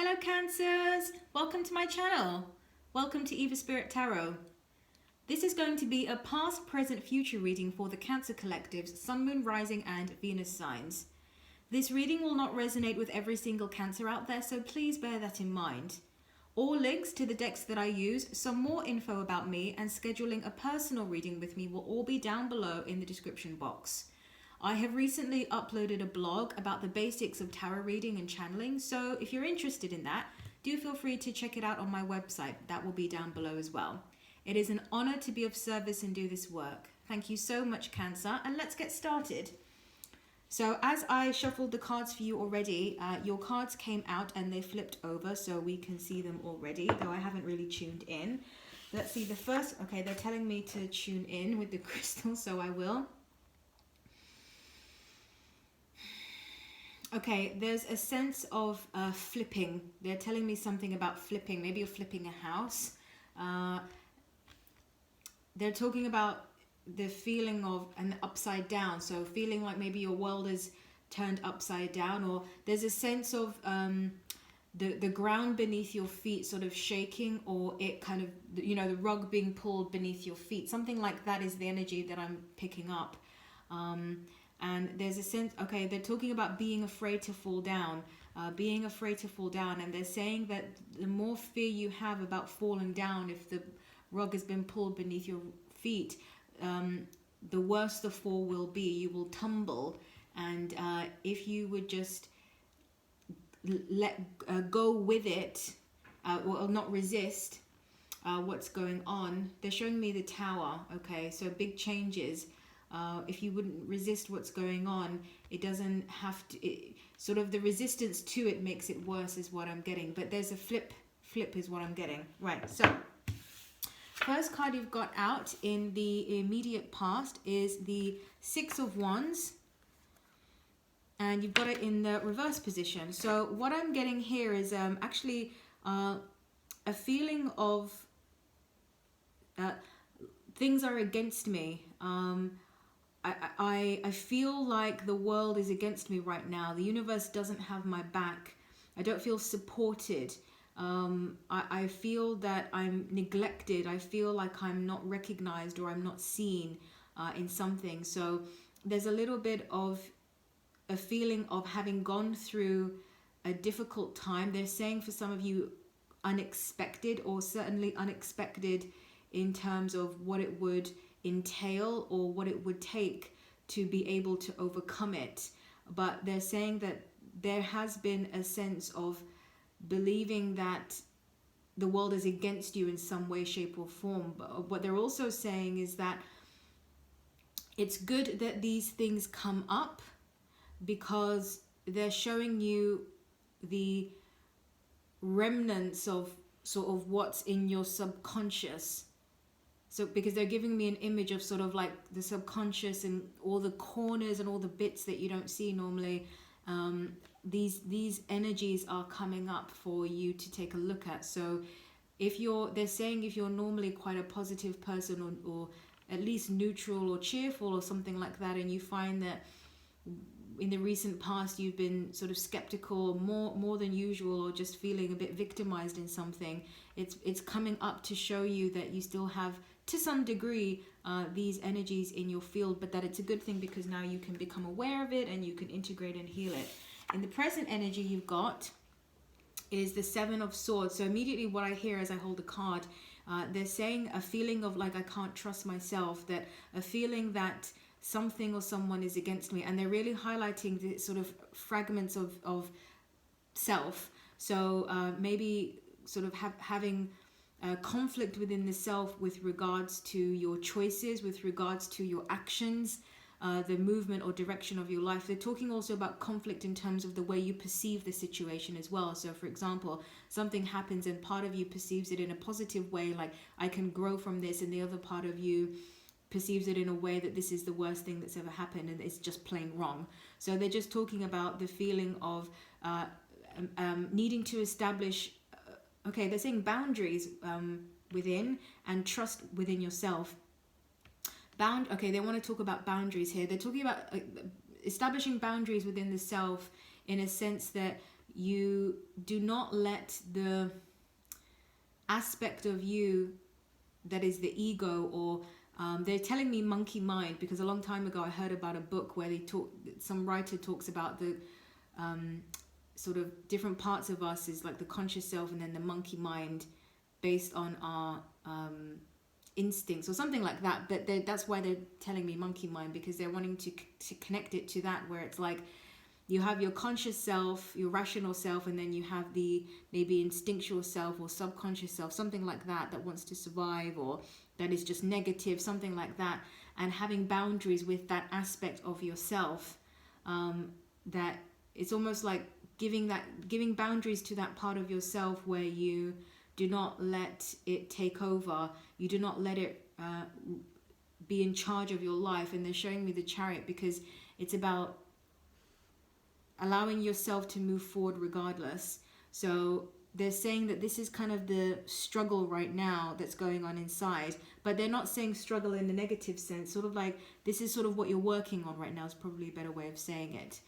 Hello Cancers! Welcome to my channel. Welcome to Eva Spirit Tarot. This is going to be a past, present, future reading for the Cancer Collective's Sun, Moon, Rising and Venus signs. This reading will not resonate with every single Cancer out there, so please bear that in mind. All links to the decks that I use, some more info about me and scheduling a personal reading with me will all be down below in the description box. I have recently uploaded a blog about the basics of tarot reading and channeling, so if you're interested in that, do feel free to check it out on my website. That will be down below as well. It is an honor to be of service and do this work. Thank you so much, Cancer, and let's get started. So as I shuffled the cards for you already, your cards came out and they flipped over so we can see them already, though I haven't really tuned in. Let's see the first, okay, they're telling me to tune in with the crystal, so I will. Okay, there's a sense of flipping. They're telling me something about flipping. Maybe you're flipping a house. They're talking about the feeling of an upside down. So feeling like maybe your world is turned upside down, or there's a sense of the ground beneath your feet sort of shaking, or it kind of, you know, the rug being pulled beneath your feet. Something like that is the energy that I'm picking up. And there's a sense, okay, they're talking about being afraid to fall down, and they're saying that the more fear you have about falling down, if the rug has been pulled beneath your feet, the worse the fall will be. You will tumble, and if you would just let go with it, or not resist what's going on. They're showing me the Tower, okay, so big changes. If you wouldn't resist what's going on, it doesn't have to, sort of the resistance to it makes it worse is what I'm getting. But there's a flip is what I'm getting. Right, so first card you've got out in the immediate past is the Six of Wands. And you've got it in the reverse position. So what I'm getting here is actually a feeling of things are against me. I feel like the world is against me right now. The universe doesn't have my back. I don't feel supported. I feel that I'm neglected. I feel like I'm not recognized or I'm not seen in something. So there's a little bit of a feeling of having gone through a difficult time. They're saying for some of you unexpected, or certainly unexpected in terms of what it would entail or what it would take to be able to overcome it. But they're saying that there has been a sense of believing that the world is against you in some way, shape or form. But what they're also saying is that it's good that these things come up, because they're showing you the remnants of sort of what's in your subconscious. So because they're giving me an image of sort of like the subconscious and all the corners and all the bits that you don't see normally. These energies are coming up for you to take a look at. So they're saying if you're normally quite a positive person, or at least neutral or cheerful or something like that, and you find that in the recent past you've been sort of skeptical more than usual, or just feeling a bit victimized in something, it's coming up to show you that you still have, to some degree, these energies in your field, but that it's a good thing because now you can become aware of it and you can integrate and heal it. In the present energy you've got is the Seven of Swords. So immediately what I hear as I hold the card, they're saying a feeling of like I can't trust myself, that a feeling that something or someone is against me, and they're really highlighting the sort of fragments of self. So maybe sort of having conflict within the self with regards to your choices, with regards to your actions, the movement or direction of your life. They're talking also about conflict in terms of the way you perceive the situation as well. So for example, something happens and part of you perceives it in a positive way, like I can grow from this, and the other part of you perceives it in a way that this is the worst thing that's ever happened and it's just plain wrong. So they're just talking about the feeling of needing to establish, okay, they're saying boundaries within and trust within yourself. Okay, they want to talk about boundaries here. They're talking about establishing boundaries within the self, in a sense that you do not let the aspect of you that is the ego, or they're telling me monkey mind, because a long time ago I heard about a book where some writer talks about the sort of different parts of us is like the conscious self and then the monkey mind based on our instincts or something like that. But that's why they're telling me monkey mind, because they're wanting to connect it to that, where it's like you have your conscious self, your rational self, and then you have the maybe instinctual self or subconscious self, something like that, that wants to survive or that is just negative, something like that. And having boundaries with that aspect of yourself, that it's almost like giving boundaries to that part of yourself where you do not let it take over, you do not let it be in charge of your life. And they're showing me the Chariot because it's about allowing yourself to move forward regardless. So they're saying that this is kind of the struggle right now that's going on inside, but they're not saying struggle in the negative sense, sort of like this is sort of what you're working on right now is probably a better way of saying it.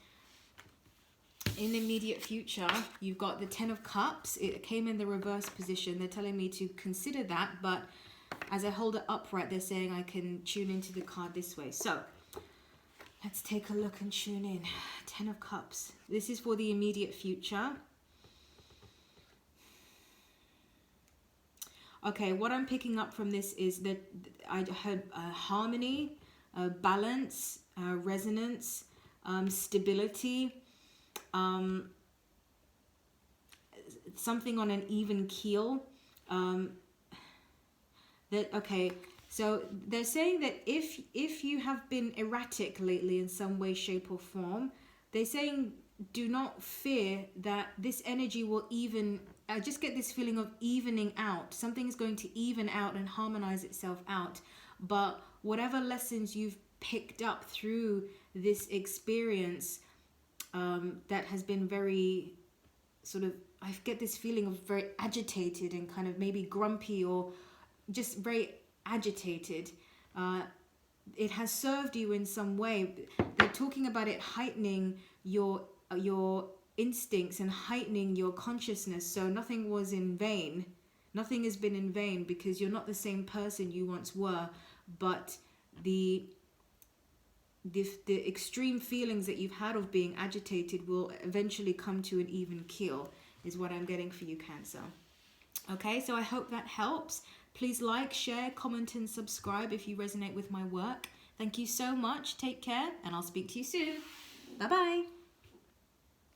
In the immediate future, you've got the 10 of Cups. It came in the reverse position. They're telling me to consider that, but as I hold it upright, they're saying I can tune into the card this way. So let's take a look and tune in. 10 of Cups. This is for the immediate future. Okay, what I'm picking up from this is that I heard harmony, balance, resonance, stability, something on an even keel. Okay, so they're saying that if you have been erratic lately in some way, shape or form, they're saying do not fear that this energy will even, I just get this feeling of evening out. Something is going to even out and harmonize itself out. But whatever lessons you've picked up through this experience that has been very sort of, I get this feeling of very agitated and kind of maybe grumpy or just very agitated. It has served you in some way. They're talking about it heightening your instincts and heightening your consciousness. So nothing was in vain. Nothing has been in vain, because you're not the same person you once were, but the extreme feelings that you've had of being agitated will eventually come to an even keel, is what I'm getting for you, Cancer. Okay, so I hope that helps. Please like, share, comment and subscribe if you resonate with my work. Thank you so much. Take care, and I'll speak to you soon. Bye-bye.